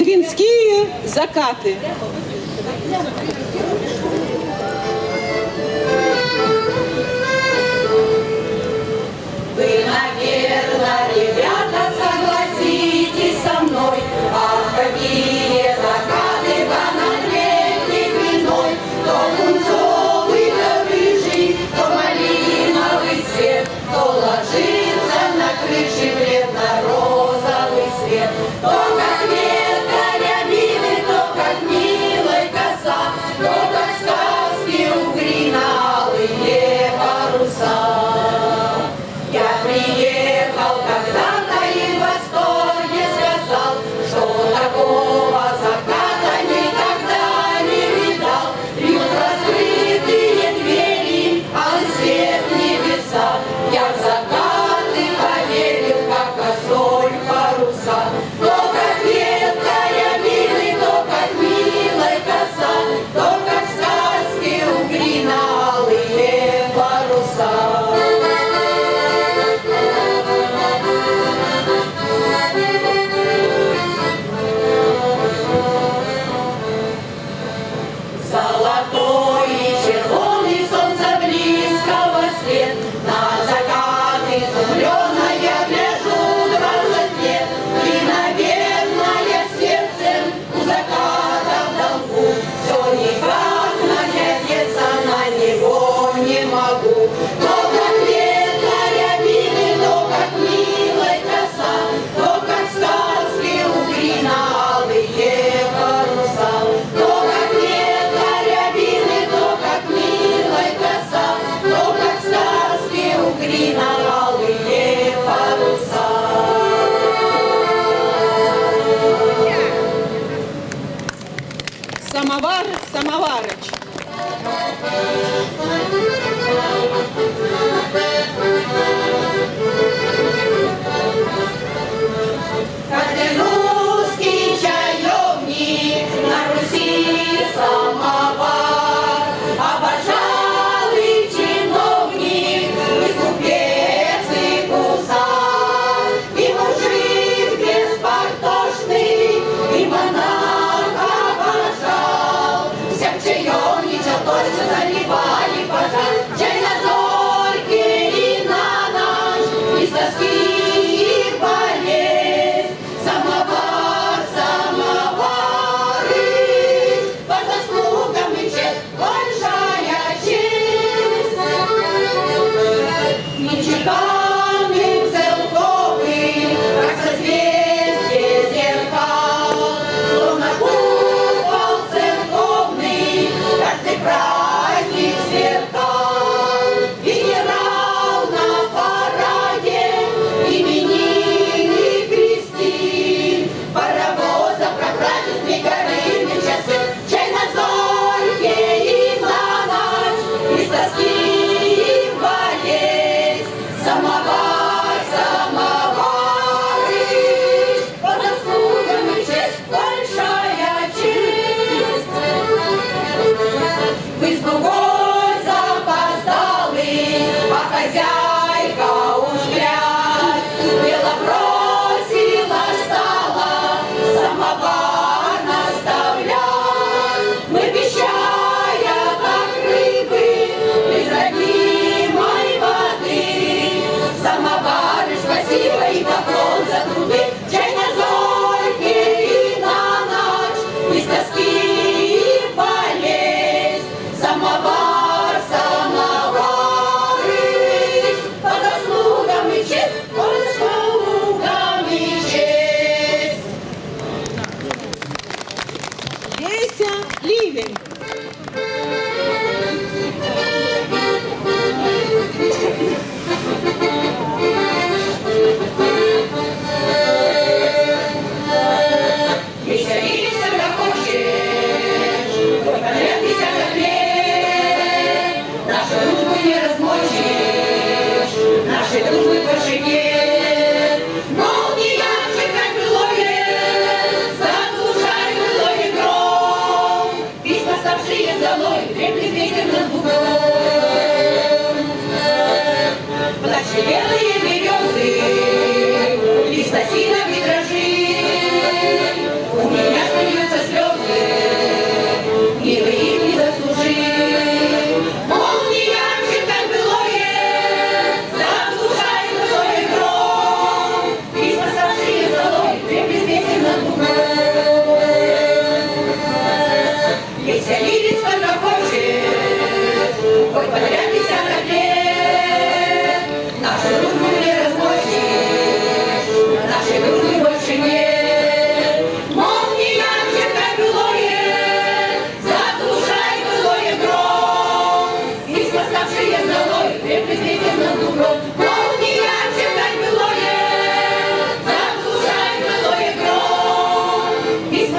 Лубенские закаты. Вы, наверное, ребята, согласитесь со мной, ах, какие закаты банан-летний виной, то пунцовый, то рыжий, то малиновый цвет, то ложится на крыше бледно-розовый свет, то как ветка рябины, то как милая коса, то как сказки угри на алые паруса. Я приехал когда-то и в восторге сказал, что такого заката никогда не видал. Льют раскрытые двери, алый свет небеса. Я в закаты поверил, как косой паруса. То как ветка рябины, то как милая коса, то как в сказке угри на алые паруса. Золотой и червоный солнце близкого свет, на закат изумленно я гляжу 20 лет, и, наверное, сердцем у заката в долгу, все никак наглядеться на него не могу. То как ветка рябины, то как милая коса, то как в сказке угри на алые паруса, то как ветка рябины, то как милая коса, то как в сказке угри на алые паруса. Самовар, самоварыч. Каждый русский чаевник на Руси самовар, обожал и чиновник, и купец, и гусар, и мужик беспартошный, и монарх обожал. Всех чаевничал, точно заливали пожар, чай на зорьке и на ночь, из тоски и болезнь. Самовар, самовары, по заслугам и честь, большая честь. Не чеканным целковым, как созвездие зеркал, словно купол церковный, каждый праздник сверкал. Генерал на параде, именинный крестин, паровоза праздничный горы часы, чай на зорьке и на ночь, из тоски и болезнь. Самовар, самовары, по заслугам и честь, большая честь. В избу гость запоздалый, а хозяйка уж глядь, дело бросила, стала самовар наставлять. Мы пищая, как рыбы, без родимой воды. Самовары, спасибо и поклон за труды. Чай на зорьке и на ночь, из тоски и болезнь. Самовар, самовары, по заслугам и честь, по заслугам и честь. Веся ливень. Веселись, когда хочешь, только лет 50 лет. Нашу дружбу не размочишь, нашей дружбы больше нет. Молния, чекай былое, заглушай былое гром. Письма, ставшие золой, треплет ветер над бугом. Плачь белые березы, лист осиновый дрожит. У меня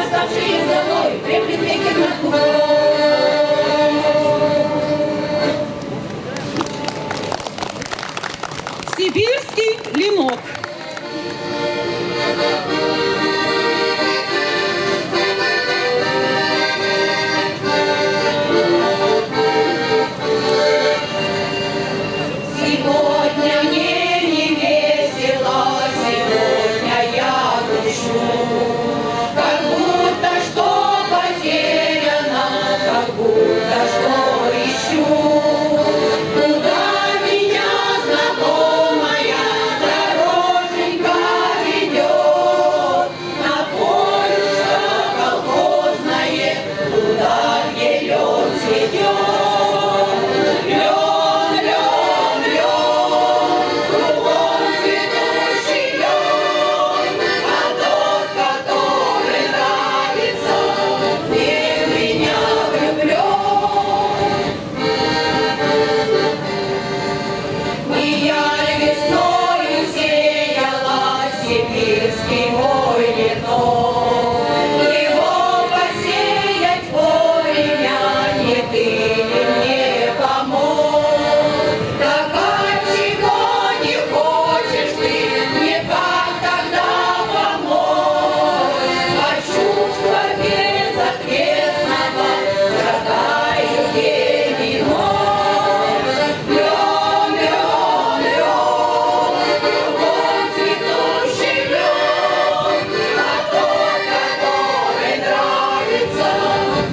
восставшие золой, треплет ветер над головой. Сибирский ленок. Сегодня мне не весело, сегодня я грущу, как будто что потеряно, как будто что ищу. Куда меня знакомая дороженька ведет, на полюшко колхозное, туда, где лед цветет. Сибирский мой ленок, его посеять вовремя не ты ли мне помог? Так отчего не хочешь ты мне как тогда помочь? От чувства безответного страдаю день и ночь. Лен, лен, лен, кругом цветущий лен, а тот, который нравится,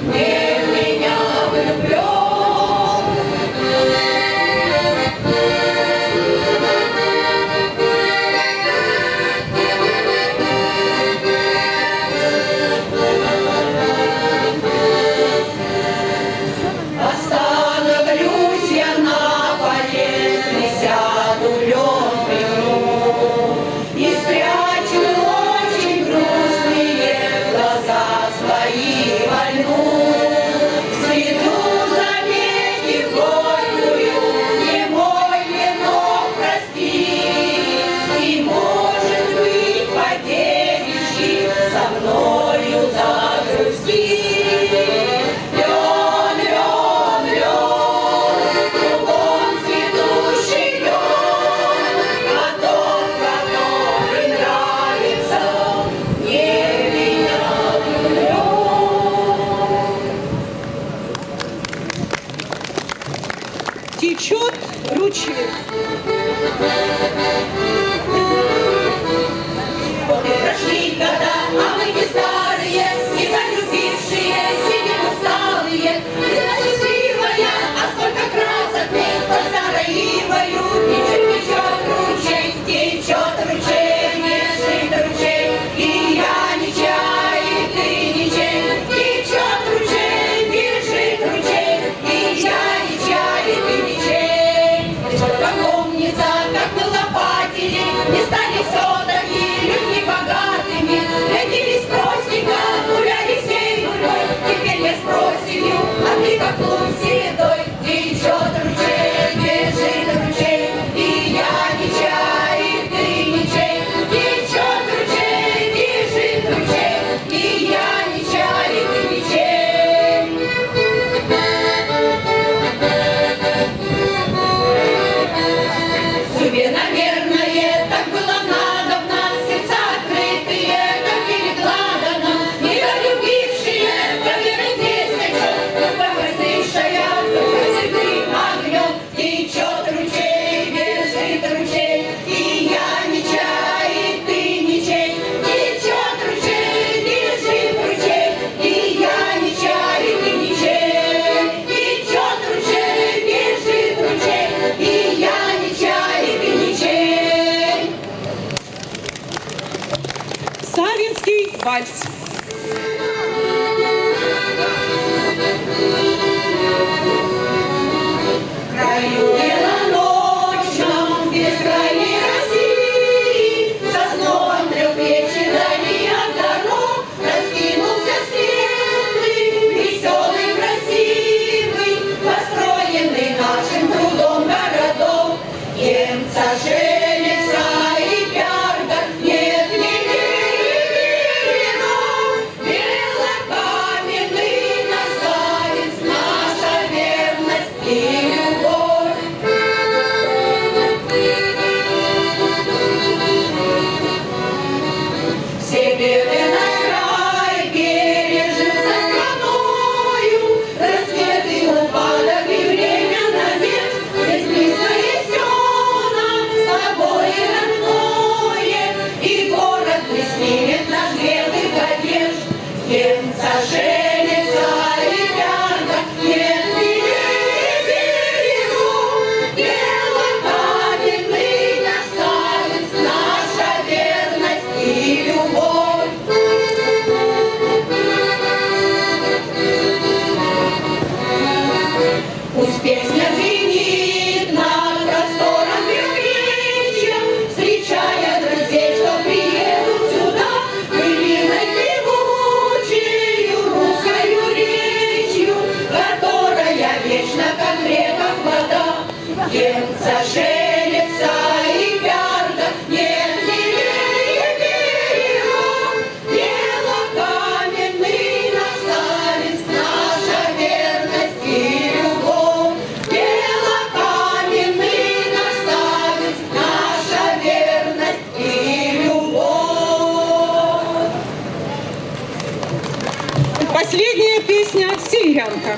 мне в меня влюблен. Остановлюсь я на поле, присяду, лен приму и спрячу очень грустные глаза свои во льну. Свету заметив горькую, не мой ленок прости, и, может быть, по девичьи со мною загрусти. Лен, лен, лен, кругом цветущий лен, а тот, который нравится, мне в меня влюблен. Течет ручей. Вот и прошли года, а мы не старые, не полюбившие, сидим усталые. Ты значит счастливая, а сколько красок мне под старой ивою. Течет ручей, бежит ручей, и я не чай, и ты не чай. Течет ручей, бежит ручей, и я не чай, и ты не чай. Только помнится, как мы лопатили, не стали все-таки людьми богатыми. Родились простенько, гуляли всей гулей, теперь я с проседью, а ты как лунь седой. Течет ручей, бежит ручей, и я не чай, и ты не чай. Течет ручей, бежит ручей, и я не чай, и ты не чай. Тебе, наверное, так было надобно, сердца открытые, как перед Ладаном, недолюбившие, проверить тысячу, вознысшая, седым огнем. Течет ручей, бежит ручей, и я не чай, и ты не чай. Течет ручей, бежит ручей, и я не чай, и ты не чай. Течет ручей, бежит ручей, и я не чай, и ты не чай. Савинский вальс. Краю белоночном, бескрайней России, сосновом трехвечерами от дорог раскинулся светлый, веселый, красивый, построенный нашим трудом городок. Немца, женится и пярга, нет, не верено, Немца женится и пьянка, нет милее берегу. Белокаменный наш старец, наша верность и любовь. Пусть песня звенит над простором Беловечья, встречая друзей, что приедут сюда, былиной певучею, русскою речью, которая вечно, как в реках вода. Немца женится и пьянка, нет милее берега. Белокаменный наш старец, наша верность и любовь. Белокаменный наш старец, наша верность и любовь. Последняя песня «Северянка».